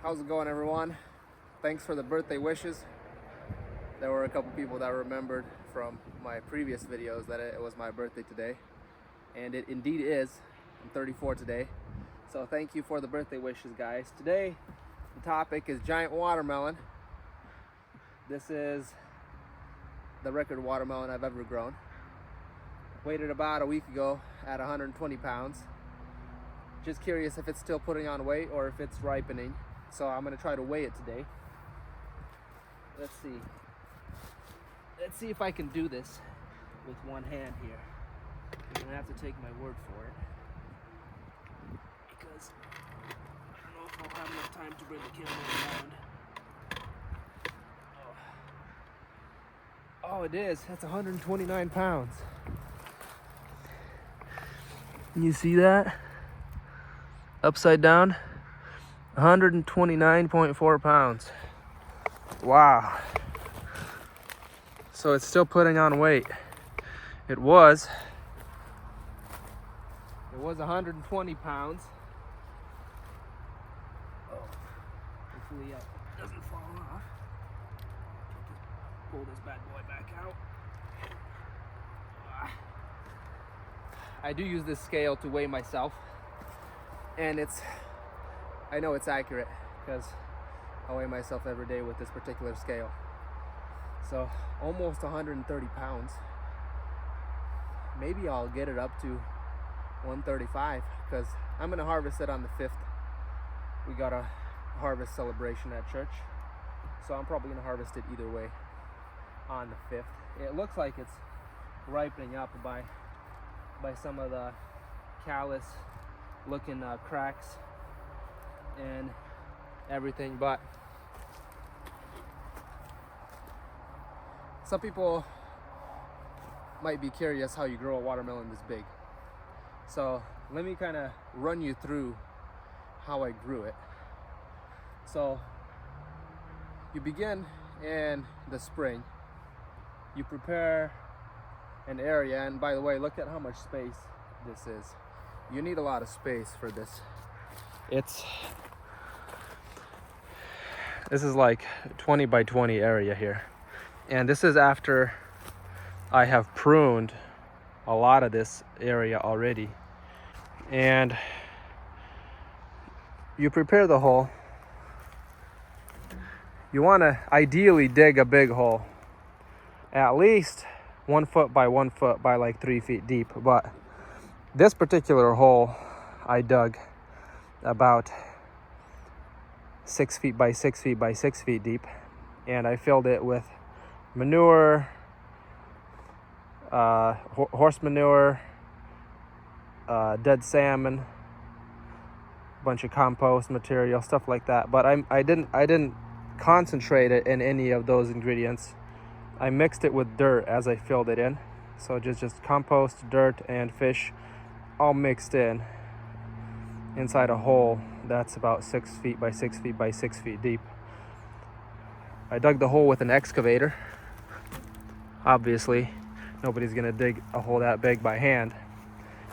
How's it going, everyone? Thanks for the birthday wishes. There were a couple people that remembered from my previous videos that it was my birthday today, and it indeed is. I'm 34 today, so thank you for the birthday wishes, guys. Today the topic is giant watermelon. This is the record watermelon I've ever grown. Weighed it about a week ago at 120 pounds. Just curious if it's still putting on weight or if it's ripening. So I'm gonna try to weigh it today. Let's see. Let's see if I can do this with one hand here. You're gonna have to take my word for it, because I don't know if I'll have enough time to bring the camera around. Oh, it is. That's 129 pounds. Can you see that? Upside down. 129.4 pounds. Wow. So it's still putting on weight. It was 120 pounds. Oh, hopefully it doesn't fall off. Pull this bad boy back out. I do use this scale to weigh myself, and I know it's accurate because I weigh myself every day with this particular scale. So almost 130 pounds. Maybe I'll get it up to 135 because I'm gonna harvest it on the 5th. We got a harvest celebration at church, so I'm probably gonna harvest it either way on the 5th. It looks like it's ripening up by some of the callous looking cracks and everything, but some people might be curious how you grow a watermelon this big. So let me kind of run you through how I grew it. So you begin in the spring. You prepare an area, and by the way, look at how much space this is. You need a lot of space for this. This is like 20 by 20 area here. And this is after I have pruned a lot of this area already. And you prepare the hole. You want to ideally dig a big hole, at least 1 foot by 1 foot by like 3 feet deep. But this particular hole I dug about 6 feet by 6 feet by 6 feet deep, and I filled it with manure, horse manure, dead salmon, bunch of compost material, stuff like that. But I didn't concentrate it in any of those ingredients. I mixed it with dirt as I filled it in. So just compost, dirt, and fish all mixed in inside a hole that's about 6 feet by 6 feet by 6 feet deep. I dug the hole with an excavator. Obviously, nobody's gonna dig a hole that big by hand.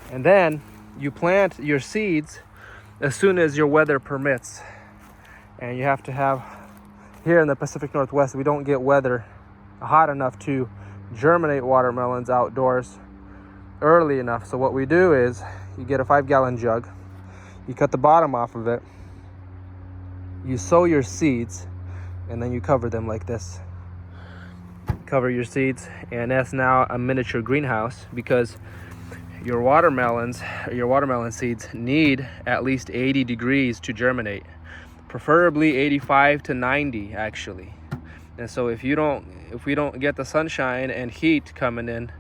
And then you plant your seeds as soon as your weather permits. And you have to have, here in the Pacific Northwest, we don't get weather hot enough to germinate watermelons outdoors early enough. So what we do is you get a 5-gallon jug, you cut the bottom off of it, you sow your seeds, and then you cover them like this. Cover your seeds, and that's now a miniature greenhouse, because your watermelon seeds need at least 80 degrees to germinate, preferably 85 to 90 actually. And so if we don't get the sunshine and heat coming in,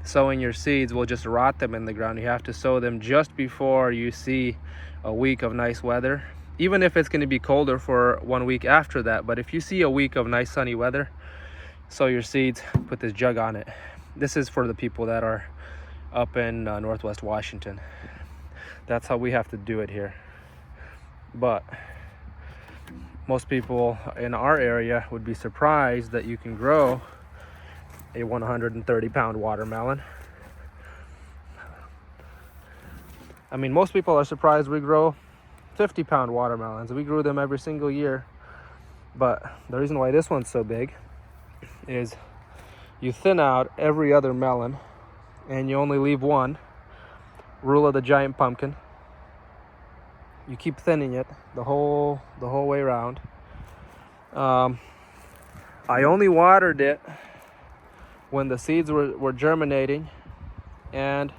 sowing your seeds will just rot them in the ground. You have to sow them just before you see a week of nice weather, even if it's going to be colder for 1 week after that. But if you see a week of nice sunny weather, sow your seeds, put this jug on it. This is for the people that are up in Northwest Washington. That's how we have to do it here. But most people in our area would be surprised that you can grow a 130-pound watermelon. I mean, most people are surprised we grow 50-pound watermelons. We grew them every single year. But the reason why this one's so big is you thin out every other melon and you only leave one. Rule of the giant pumpkin. You keep thinning it the whole way around. I only watered it when the seeds were germinating, and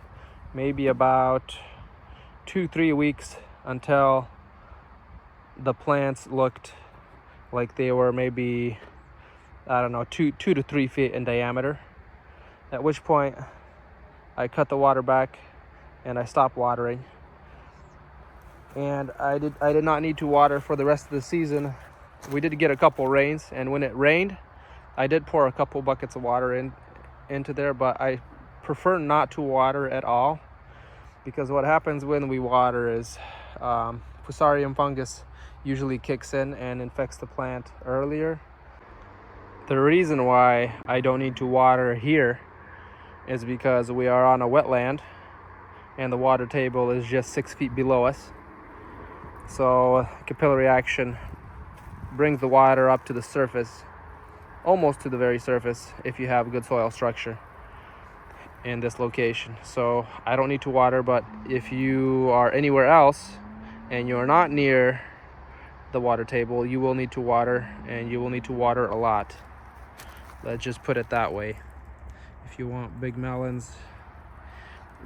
maybe about 2-3 weeks until the plants looked like they were maybe, I don't know, 2 to 3 feet in diameter. At which point I cut the water back and I stopped watering. And I did not need to water for the rest of the season. We did get a couple rains, and when it rained, I did pour a couple buckets of water into there, but I prefer not to water at all, because what happens when we water is Fusarium fungus usually kicks in and infects the plant earlier. The reason why I don't need to water here is because we are on a wetland and the water table is just 6 feet below us. So capillary action brings the water up to the surface, almost to the very surface, if you have good soil structure in this location. So I don't need to water, but if you are anywhere else and you're not near the water table, you will need to water, and you will need to water a lot. Let's just put it that way. If you want big melons,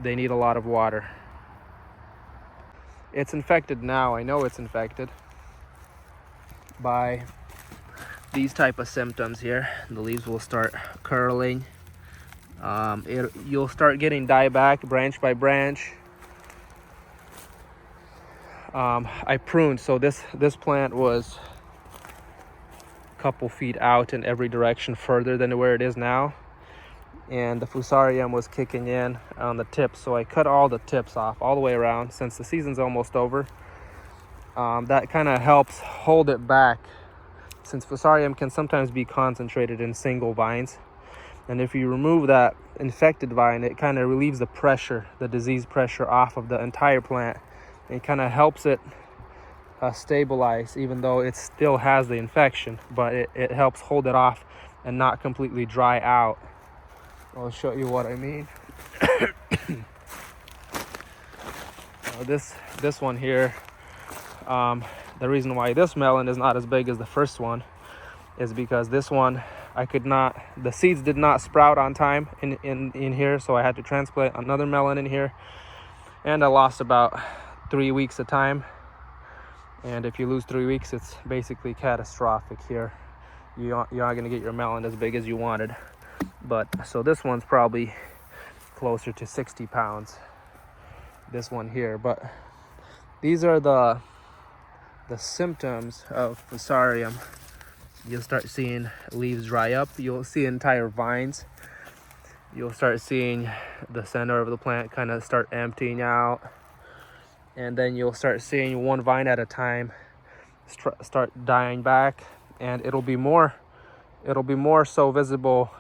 they need a lot of water. It's infected now. I know it's infected by these type of symptoms here. The leaves will start curling. You'll start getting dieback branch by branch. I pruned, so this plant was a couple feet out in every direction further than where it is now, and the Fusarium was kicking in on the tips, so I cut all the tips off all the way around since the season's almost over. That kind of helps hold it back, since Fusarium can sometimes be concentrated in single vines, and if you remove that infected vine, it kind of relieves the pressure, the disease pressure, off of the entire plant. It kind of helps it stabilize, even though it still has the infection, but it helps hold it off and not completely dry out. I'll show you what I mean. This one here, the reason why this melon is not as big as the first one is because this one the seeds did not sprout on time in here, so I had to transplant another melon in here, and I lost about 3 weeks of time. And if you lose 3 weeks, it's basically catastrophic here. You're not going to get your melon as big as you wanted. But so this one's probably closer to 60 pounds, this one here. But these are the symptoms of Fusarium. You'll start seeing leaves dry up. You'll see entire vines. You'll start seeing the center of the plant kind of start emptying out. And then you'll start seeing one vine at a time start dying back. And it'll be more so visible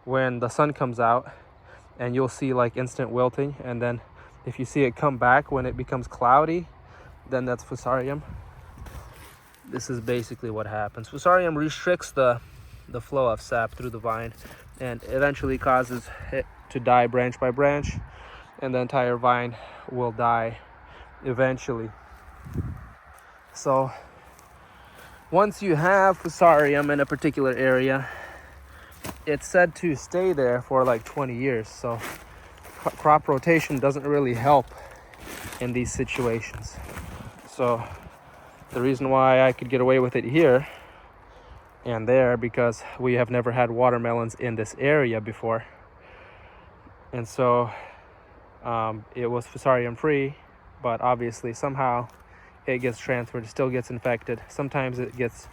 when the sun comes out, and you'll see like instant wilting. And then if you see it come back when it becomes cloudy, then that's Fusarium. This is basically what happens. Fusarium restricts the flow of sap through the vine and eventually causes it to die branch by branch, and the entire vine will die eventually. So once you have Fusarium in a particular area, it's said to stay there for like 20 years. So crop rotation doesn't really help in these situations. So the reason why I could get away with it here and there, because we have never had watermelons in this area before. And so it was Fusarium free, but obviously somehow it gets transferred, it still gets infected. Sometimes it gets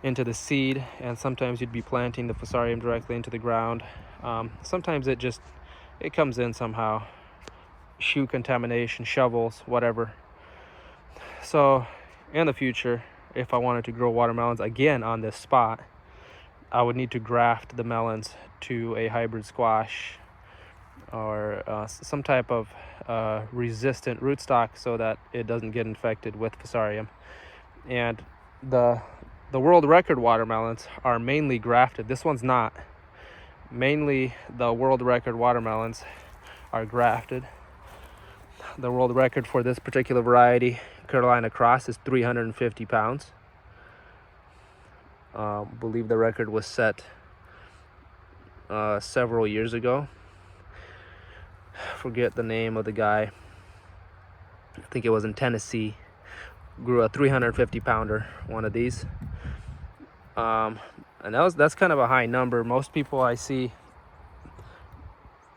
into the seed, and sometimes you'd be planting the Fusarium directly into the ground. Sometimes it comes in somehow, shoe contamination, shovels, whatever. So in the future, if I wanted to grow watermelons again on this spot, I would need to graft the melons to a hybrid squash or some type of resistant rootstock so that it doesn't get infected with Fusarium. And the world record watermelons are mainly grafted. This one's not. Mainly the world record watermelons are grafted. The world record for this particular variety, Carolina Cross, is 350 pounds. I believe the record was set several years ago. Forget the name of the guy. I think it was in Tennessee. Grew a 350 pounder, one of these. And that's kind of a high number. Most people I see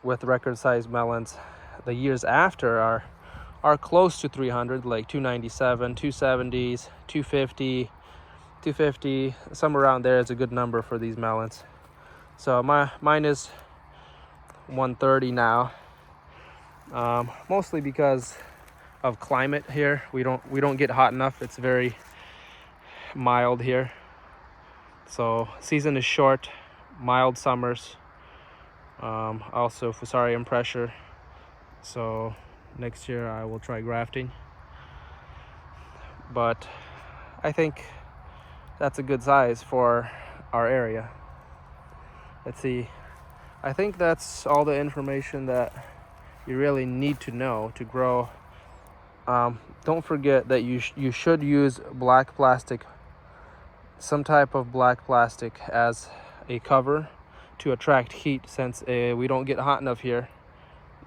with record sized melons, the years after are close to 300, like 297, 270s, 250, 250, somewhere around there is a good number for these melons. So mine is 130 now, mostly because of climate here. We don't get hot enough. It's very mild here, so season is short, mild summers, also Fusarium pressure. So next year I will try grafting, but I think that's a good size for our area. Let's see, I think that's all the information that you really need to know to grow. Don't forget that you should use black plastic, some type of black plastic as a cover to attract heat, since we don't get hot enough here.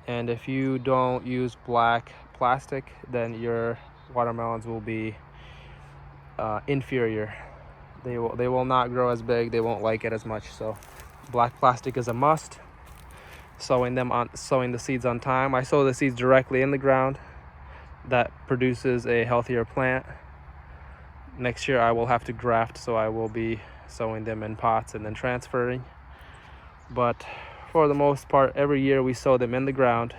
And if you don't use black plastic, then your watermelons will be inferior. They will not grow as big. They won't like it as much. So black plastic is a must. Sowing the seeds on time. I sow the seeds directly in the ground. That produces a healthier plant. Next year I will have to graft, so I will be sowing them in pots and then transferring. But for the most part, every year we sow them in the ground,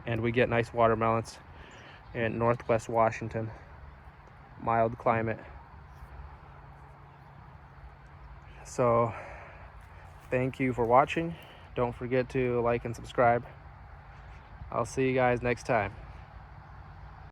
and we get nice watermelons in Northwest Washington. Mild climate. So thank you for watching. Don't forget to like and subscribe. I'll see you guys next time.